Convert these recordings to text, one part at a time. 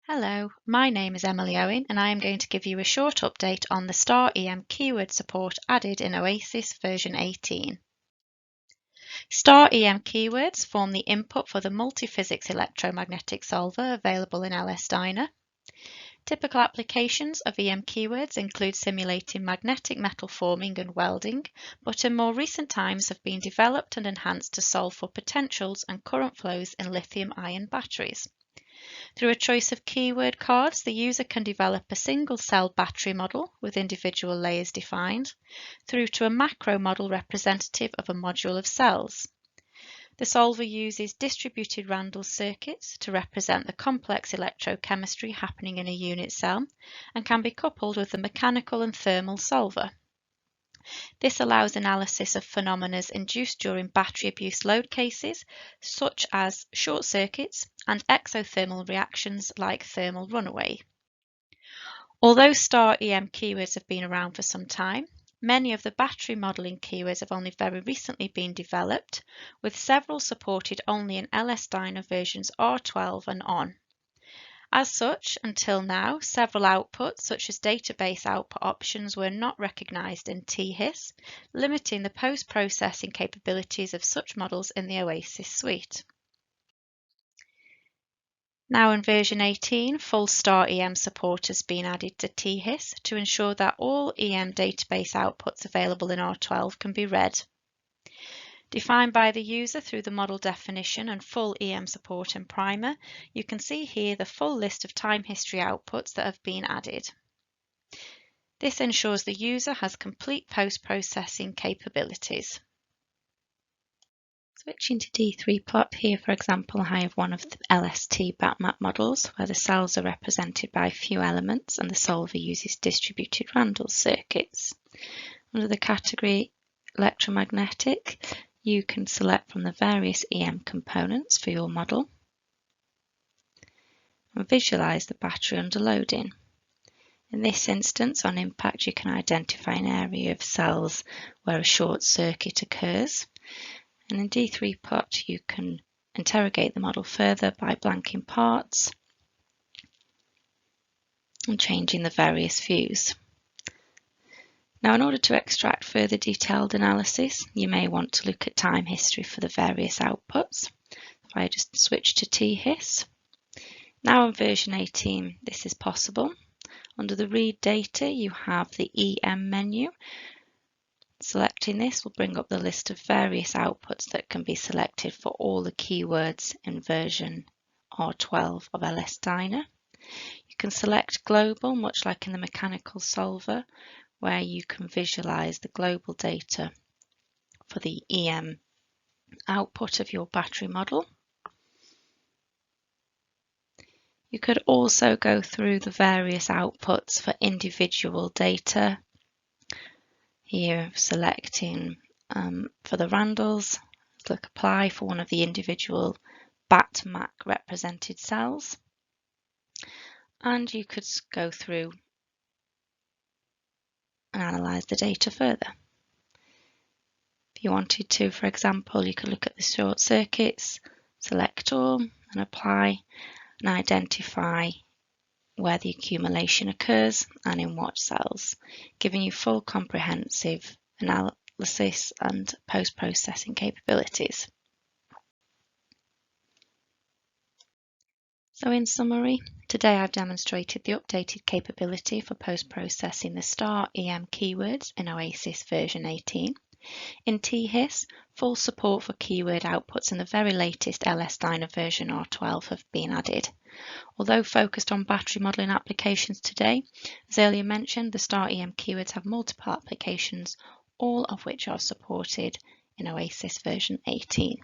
Hello, my name is Emily Owen and I am going to give you a short update on the STAR-EM keyword support added in Oasys version 18. STAR-EM keywords form the input for the multiphysics electromagnetic solver available in LS-DYNA. Typical applications of EM keywords include simulating magnetic metal forming and welding, but in more recent times have been developed and enhanced to solve for potentials and current flows in lithium-ion batteries. Through a choice of keyword cards, the user can develop a single-cell battery model with individual layers defined, through to a macro model representative of a module of cells. The solver uses distributed Randall circuits to represent the complex electrochemistry happening in a unit cell and can be coupled with the mechanical and thermal solver. This allows analysis of phenomena induced during battery abuse load cases, such as short circuits and exothermal reactions like thermal runaway. Although STAR-EM keywords have been around for some time, many of the battery modelling keywords have only very recently been developed, with several supported only in LS-DYNA versions R12 and on. As such, until now, several outputs, such as database output options, were not recognised in THIS, limiting the post-processing capabilities of such models in the Oasys suite. Now in version 18, full STAR-EM support has been added to THIS to ensure that all EM database outputs available in R12 can be read. Defined by the user through the model definition and full EM support in Primer, you can see here the full list of time history outputs that have been added. This ensures the user has complete post-processing capabilities. Switching to D3 plot, here for example I have one of the LST batmap models where the cells are represented by a few elements and the solver uses distributed Randall circuits. Under the category electromagnetic, you can select from the various EM components for your model and visualise the battery under loading. In this instance, on impact, you can identify an area of cells where a short circuit occurs. And in D3 plot, you can interrogate the model further by blanking parts and changing the various views. Now, in order to extract further detailed analysis, you may want to look at time history for the various outputs. If I just switch to THIS. Now in version 18, this is possible. Under the Read Data, you have the EM menu. Selecting this will bring up the list of various outputs that can be selected for all the keywords in version R12 of LS-DYNA. You can select Global, much like in the mechanical solver, where you can visualize the global data for the EM output of your battery model. You could also go through the various outputs for individual data. Here selecting for the Randalls, click Apply for one of the individual batmap represented cells. And you could go through and analyse the data further. If you wanted to, for example, you could look at the short circuits, select all and apply and identify where the accumulation occurs and in what cells, giving you full comprehensive analysis and post-processing capabilities. So in summary, today I've demonstrated the updated capability for post-processing the STAR-EM keywords in Oasys version 18. In THIS, full support for keyword outputs in the very latest LS-DYNA version R12 have been added. Although focused on battery modelling applications today, as earlier mentioned, the STAR-EM keywords have multiple applications, all of which are supported in Oasys version 18.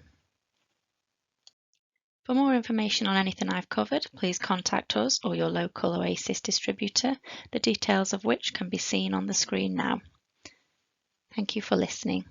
For more information on anything I've covered, please contact us or your local Oasys distributor, the details of which can be seen on the screen now. Thank you for listening.